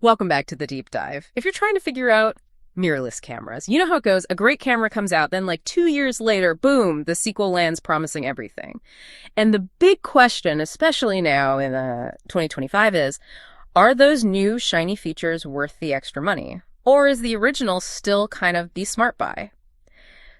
Welcome back to the deep dive. If you're trying to figure out mirrorless cameras, you know how it goes. A great camera comes out, then like 2 years later, boom, the sequel lands promising everything. And the big question, especially now in 2025 is, are those new shiny features worth the extra money? Or is the original still kind of the smart buy?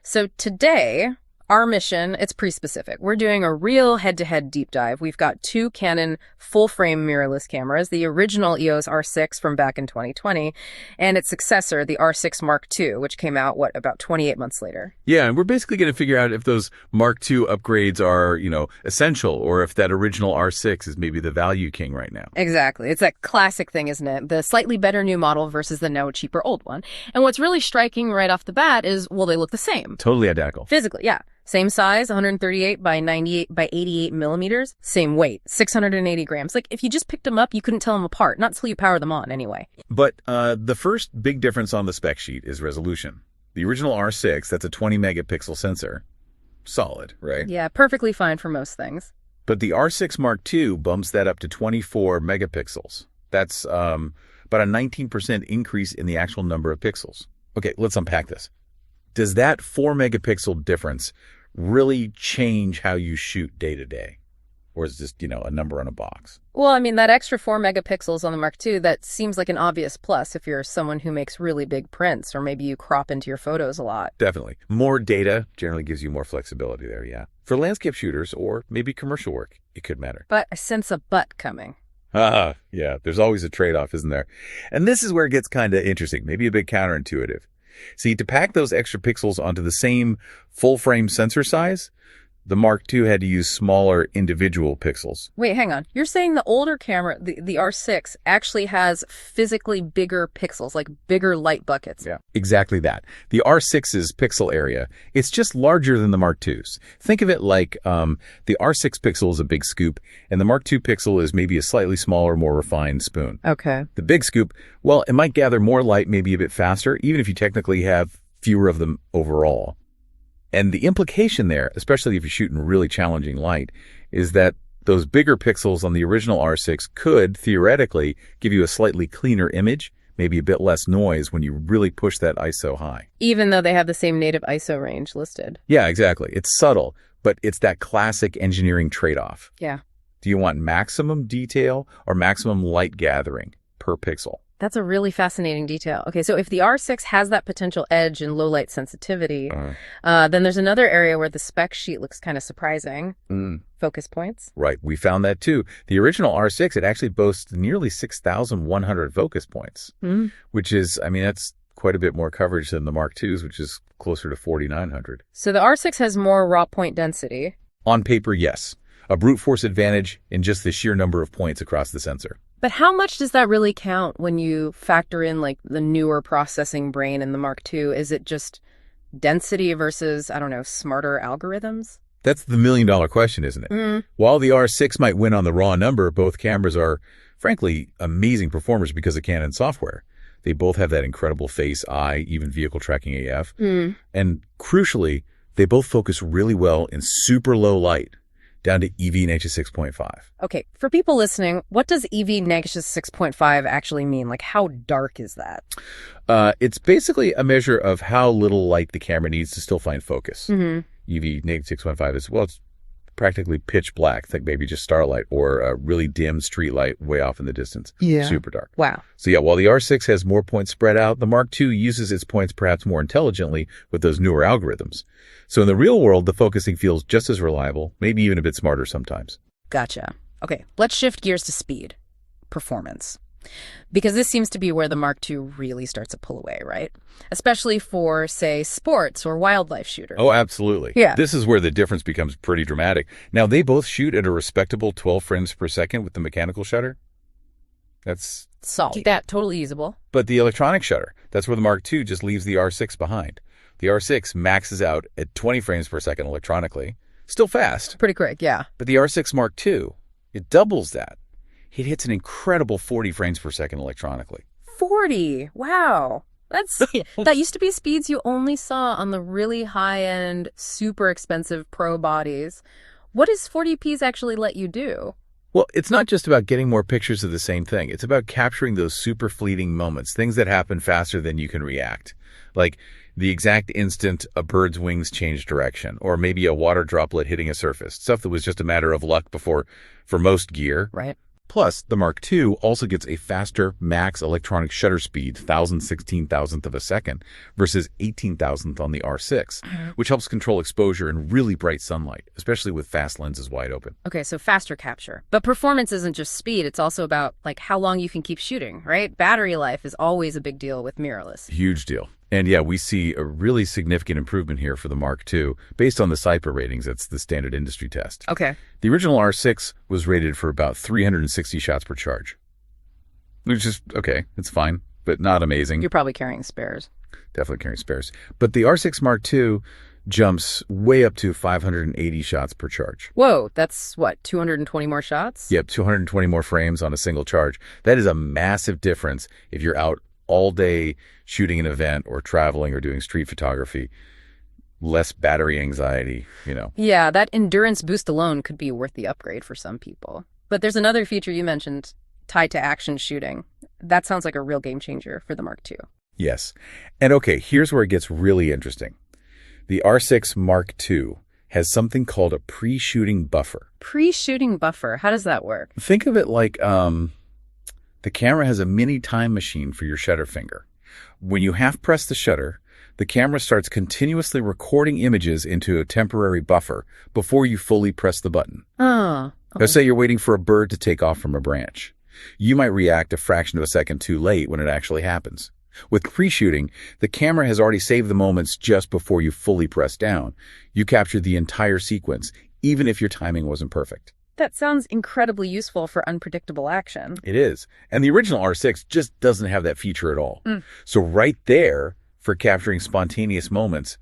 So today, our mission, it's pretty specific. We're doing a real head-to-head deep dive. We've got 2 Canon full-frame mirrorless cameras, the original EOS R6 from back in 2020, and its successor, the R6 Mark II, which came out, about 28 months later. Yeah, and we're basically going to figure out if those Mark II upgrades are, essential, or if that original R6 is maybe the value king right now. Exactly. It's that classic thing, isn't it? The slightly better new model versus the now cheaper old one. And what's really striking right off the bat is, well, they look the same. Totally identical. Physically, yeah. Same size, 138 by 98 by 88 millimeters. Same weight, 680 grams. Like, if you just picked them up, you couldn't tell them apart. Not until you power them on, anyway. But the first big difference on the spec sheet is resolution. The original R6, that's a 20 megapixel sensor. Solid, right? Yeah, perfectly fine for most things. But the R6 Mark II bumps that up to 24 megapixels. That's about a 19% increase in the actual number of pixels. Okay, let's unpack this. Does that 4 megapixel difference really change how you shoot day to day? Or is it just, a number on a box? Well, I mean, that extra 4 megapixels on the Mark II, that seems like an obvious plus if you're someone who makes really big prints, or maybe you crop into your photos a lot. Definitely. More data generally gives you more flexibility there, yeah. For landscape shooters or maybe commercial work, it could matter. But I sense a but coming. Yeah, there's always a trade-off, isn't there? And this is where it gets kind of interesting, maybe a bit counterintuitive. See, to pack those extra pixels onto the same full-frame sensor size, the Mark II had to use smaller individual pixels. Wait, hang on. You're saying the older camera, the R6, actually has physically bigger pixels, like bigger light buckets. Yeah, exactly that. The R6's pixel area, it's just larger than the Mark II's. Think of it like the R6 pixel is a big scoop, and the Mark II pixel is maybe a slightly smaller, more refined spoon. Okay. The big scoop, well, it might gather more light maybe a bit faster, even if you technically have fewer of them overall. And the implication there, especially if you're shooting really challenging light, is that those bigger pixels on the original R6 could, theoretically, give you a slightly cleaner image, maybe a bit less noise when you really push that ISO high. Even though they have the same native ISO range listed. Yeah, exactly. It's subtle, but it's that classic engineering trade-off. Yeah. Do you want maximum detail or maximum light gathering per pixel? That's a really fascinating detail. Okay, so if the R6 has that potential edge in low light sensitivity, then there's another area where the spec sheet looks kind of surprising. Focus points. Right, we found that too. The original R6, it actually boasts nearly 6,100 focus points, which is, that's quite a bit more coverage than the Mark II's, which is closer to 4,900. So the R6 has more raw point density. On paper, yes. A brute force advantage in just the sheer number of points across the sensor. But how much does that really count when you factor in like the newer processing brain in the Mark II? Is it just density versus, smarter algorithms? That's the million-dollar question, isn't it? While the R6 might win on the raw number, both cameras are, frankly, amazing performers because of Canon software. They both have that incredible face, eye, even vehicle tracking AF. And crucially, they both focus really well in super low light, down to EV-6.5. Okay, for people listening, what does EV-6.5 actually mean? Like, how dark is that? It's basically a measure of how little light the camera needs to still find focus. EV-6.5 is, it's practically pitch black, think maybe just starlight or a really dim street light way off in the distance. Yeah. Super dark. Wow. So yeah, while the R6 has more points spread out, the Mark II uses its points perhaps more intelligently with those newer algorithms. So in the real world, the focusing feels just as reliable, maybe even a bit smarter sometimes. Gotcha. Okay, let's shift gears to speed. Performance. Because this seems to be where the Mark II really starts to pull away, right? Especially for, say, sports or wildlife shooters. Oh, absolutely. Yeah. This is where the difference becomes pretty dramatic. Now, they both shoot at a respectable 12 frames per second with the mechanical shutter. That's solid. That totally usable. But the electronic shutter, that's where the Mark II just leaves the R6 behind. The R6 maxes out at 20 frames per second electronically. Still fast. Pretty quick, yeah. But the R6 Mark II, it doubles that. It hits an incredible 40 frames per second electronically. 40? Wow. That used to be speeds you only saw on the really high-end, super expensive pro bodies. What does 40Ps actually let you do? Well, it's not just about getting more pictures of the same thing. It's about capturing those super fleeting moments, things that happen faster than you can react. Like the exact instant a bird's wings change direction, or maybe a water droplet hitting a surface, stuff that was just a matter of luck before for most gear. Right. Plus, the Mark II also gets a faster max electronic shutter speed, 1,016,000th of a second, versus 18,000th on the R6, which helps control exposure in really bright sunlight, especially with fast lenses wide open. Okay, so faster capture. But performance isn't just speed, it's also about like how long you can keep shooting, right? Battery life is always a big deal with mirrorless. Huge deal. And yeah, we see a really significant improvement here for the Mark II based on the CIPA ratings. That's the standard industry test. Okay. The original R6 was rated for about 360 shots per charge, which is okay. It's fine, but not amazing. You're probably carrying spares. Definitely carrying spares. But the R6 Mark II jumps way up to 580 shots per charge. Whoa, that's what, 220 more shots? Yep, 220 more frames on a single charge. That is a massive difference if you're out all day shooting an event or traveling or doing street photography. Less battery anxiety, you know. Yeah, that endurance boost alone could be worth the upgrade for some people. But there's another feature you mentioned tied to action shooting. That sounds like a real game changer for the Mark II. Yes. And okay, here's where it gets really interesting. The R6 Mark II has something called a pre-shooting buffer. Pre-shooting buffer, how does that work? Think of it like the camera has a mini time machine for your shutter finger. When you half press the shutter, the camera starts continuously recording images into a temporary buffer before you fully press the button. Oh. Okay. Let's say you're waiting for a bird to take off from a branch. You might react a fraction of a second too late when it actually happens. With pre-shooting, the camera has already saved the moments just before you fully press down. You capture the entire sequence, even if your timing wasn't perfect. That sounds incredibly useful for unpredictable action. It is. And the original R6 just doesn't have that feature at all. So right there, for capturing spontaneous moments,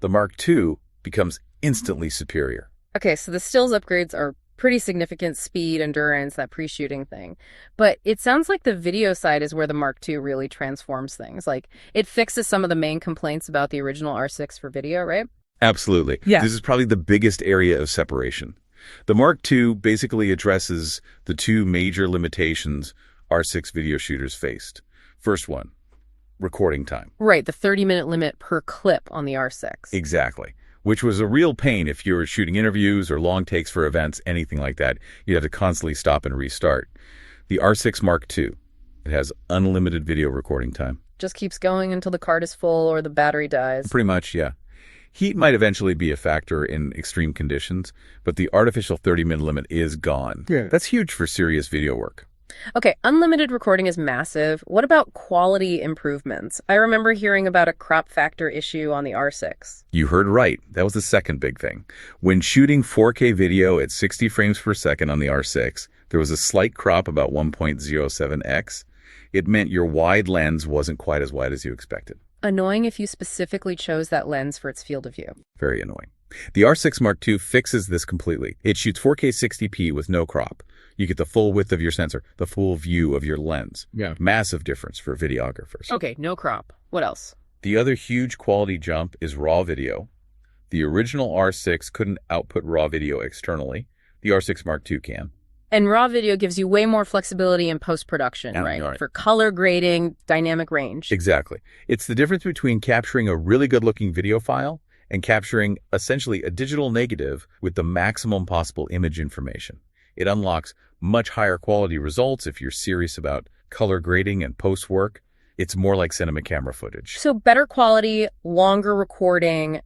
the Mark II becomes instantly superior. Okay, so the stills upgrades are pretty significant: speed, endurance, that pre-shooting thing. But it sounds like the video side is where the Mark II really transforms things. Like, it fixes some of the main complaints about the original R6 for video, right? Absolutely. Yeah. This is probably the biggest area of separation. The Mark II basically addresses the two major limitations R6 video shooters faced. First one, recording time. Right, the 30-minute limit per clip on the R6. Exactly, which was a real pain if you were shooting interviews or long takes for events, anything like that. You'd have to constantly stop and restart. The R6 Mark II, it has unlimited video recording time. Just keeps going until the card is full or the battery dies. Pretty much, yeah. Heat might eventually be a factor in extreme conditions, but the artificial 30-minute limit is gone. Yeah. That's huge for serious video work. Okay, unlimited recording is massive. What about quality improvements? I remember hearing about a crop factor issue on the R6. You heard right. That was the second big thing. When shooting 4K video at 60 frames per second on the R6, there was a slight crop about 1.07x. It meant your wide lens wasn't quite as wide as you expected. Annoying if you specifically chose that lens for its field of view. Very annoying. The R6 Mark II fixes this completely. It shoots 4K 60p with no crop. You get the full width of your sensor, the full view of your lens. Yeah. Massive difference for videographers. Okay, no crop. What else? The other huge quality jump is raw video. The original R6 couldn't output raw video externally. The R6 Mark II can. And raw video gives you way more flexibility in post-production, right? For color grading, dynamic range. Exactly. It's the difference between capturing a really good-looking video file and capturing essentially a digital negative with the maximum possible image information. It unlocks much higher quality results if you're serious about color grading and post-work. It's more like cinema camera footage. So better quality, longer recording.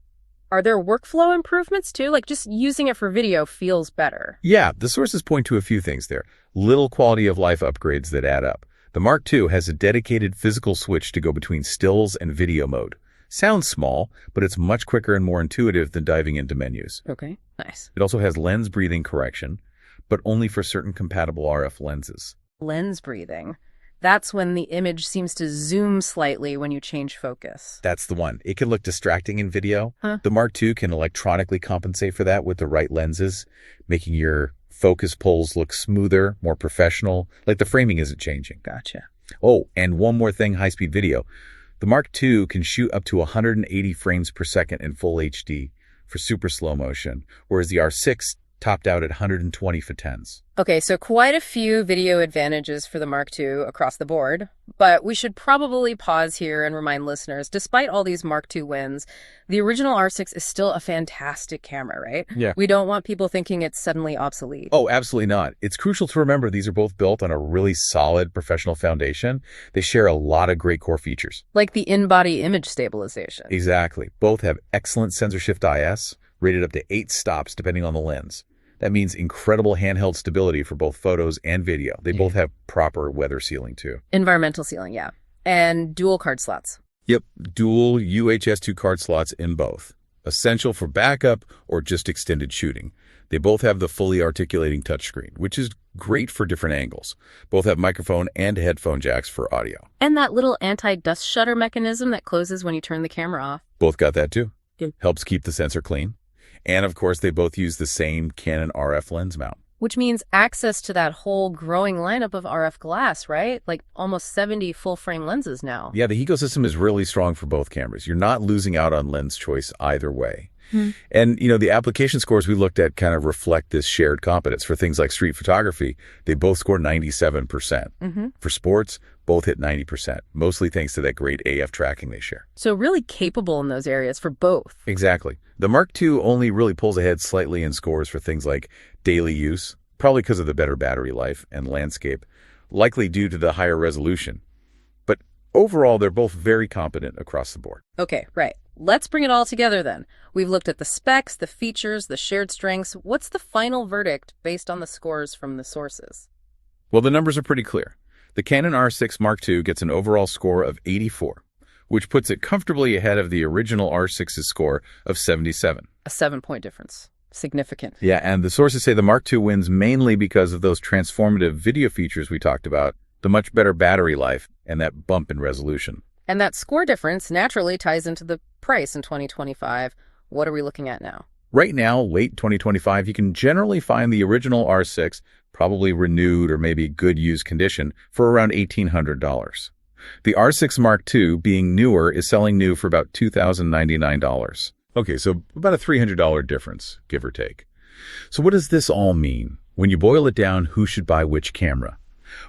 Are there workflow improvements too? Like just using it for video feels better. Yeah, the sources point to a few things there. Little quality of life upgrades that add up. The Mark II has a dedicated physical switch to go between stills and video mode. Sounds small, but it's much quicker and more intuitive than diving into menus. Okay, nice. It also has lens breathing correction, but only for certain compatible RF lenses. Lens breathing. That's when the image seems to zoom slightly when you change focus. That's the one. It can look distracting in video. Huh? The Mark II can electronically compensate for that with the right lenses, making your focus pulls look smoother, more professional, like the framing isn't changing. Gotcha. Oh, and one more thing, high-speed video. The Mark II can shoot up to 180 frames per second in full HD for super slow motion, whereas the R6 topped out at 120 for 10s. Okay, so quite a few video advantages for the Mark II across the board, but we should probably pause here and remind listeners, despite all these Mark II wins, the original R6 is still a fantastic camera, right? Yeah. We don't want people thinking it's suddenly obsolete. Oh, absolutely not. It's crucial to remember these are both built on a really solid professional foundation. They share a lot of great core features. Like the in-body image stabilization. Exactly. Both have excellent sensor shift IS, rated up to 8 stops depending on the lens. That means incredible handheld stability for both photos and video. They both have proper weather sealing, too. Environmental sealing, yeah. And dual card slots. Yep, dual UHS-2 card slots in both. Essential for backup or just extended shooting. They both have the fully articulating touchscreen, which is great for different angles. Both have microphone and headphone jacks for audio. And that little anti-dust shutter mechanism that closes when you turn the camera off. Both got that, too. Good. Helps keep the sensor clean. And, of course, they both use the same Canon RF lens mount. Which means access to that whole growing lineup of RF glass, right? Like almost 70 full-frame lenses now. Yeah, the ecosystem is really strong for both cameras. You're not losing out on lens choice either way. And, the application scores we looked at kind of reflect this shared competence. For things like street photography, they both score 97%. For sports, both hit 90%, mostly thanks to that great AF tracking they share. So really capable in those areas for both. Exactly. The Mark II only really pulls ahead slightly in scores for things like daily use, probably because of the better battery life and landscape, likely due to the higher resolution. But overall, they're both very competent across the board. Okay, right. Let's bring it all together then. We've looked at the specs, the features, the shared strengths. What's the final verdict based on the scores from the sources? Well, the numbers are pretty clear. The Canon R6 Mark II gets an overall score of 84, which puts it comfortably ahead of the original R6's score of 77. A 7-point difference. Significant. Yeah, and the sources say the Mark II wins mainly because of those transformative video features we talked about, the much better battery life, and that bump in resolution. And that score difference naturally ties into the price in 2025. What are we looking at now? Right now, late 2025, you can generally find the original R6, probably renewed or maybe good used condition, for around $1,800. The R6 Mark II, being newer, is selling new for about $2,099. Okay, so about a $300 difference, give or take. So what does this all mean? When you boil it down, who should buy which camera?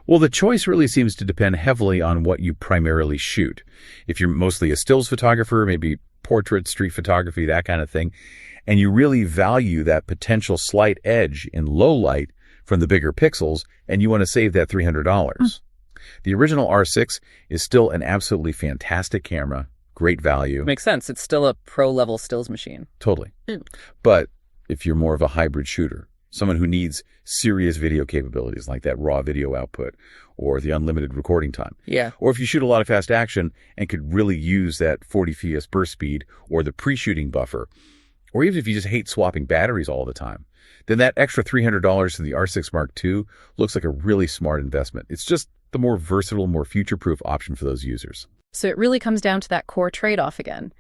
Well, the choice really seems to depend heavily on what you primarily shoot. If you're mostly a stills photographer, maybe portrait, street photography, that kind of thing, and you really value that potential slight edge in low light from the bigger pixels, and you want to save that $300. The original R6 is still an absolutely fantastic camera, great value. Makes sense. It's still a pro-level stills machine. Totally. But if you're more of a hybrid shooter, someone who needs serious video capabilities like that raw video output or the unlimited recording time. Yeah. Or if you shoot a lot of fast action and could really use that 40 FPS burst speed or the pre-shooting buffer, or even if you just hate swapping batteries all the time, then that extra $300 for the R6 Mark II looks like a really smart investment. It's just the more versatile, more future-proof option for those users. So it really comes down to that core trade-off again.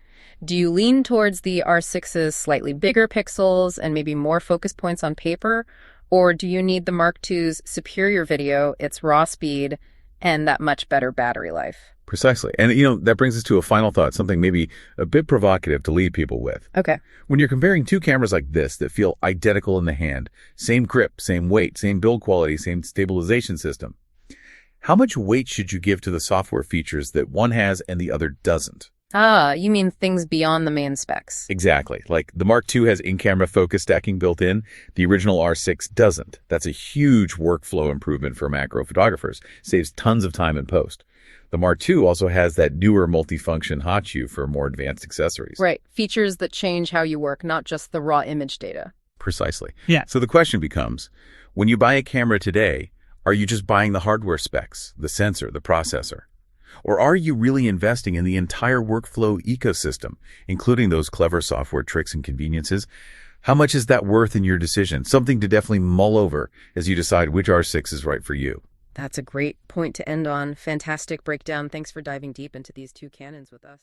Do you lean towards the R6's slightly bigger pixels and maybe more focus points on paper? Or do you need the Mark II's superior video, its raw speed, and that much better battery life? Precisely. And, that brings us to a final thought, something maybe a bit provocative to lead people with. Okay. When you're comparing two cameras like this that feel identical in the hand, same grip, same weight, same build quality, same stabilization system, how much weight should you give to the software features that one has and the other doesn't? Ah, you mean things beyond the main specs. Exactly. Like the Mark II has in-camera focus stacking built in. The original R6 doesn't. That's a huge workflow improvement for macro photographers. Saves tons of time in post. The Mark II also has that newer multifunction hot shoe for more advanced accessories. Right. Features that change how you work, not just the raw image data. Precisely. Yeah. So the question becomes, when you buy a camera today, are you just buying the hardware specs, the sensor, the processor? Or are you really investing in the entire workflow ecosystem, including those clever software tricks and conveniences? How much is that worth in your decision? Something to definitely mull over as you decide which R6 is right for you. That's a great point to end on. Fantastic breakdown. Thanks for diving deep into these two Canons with us.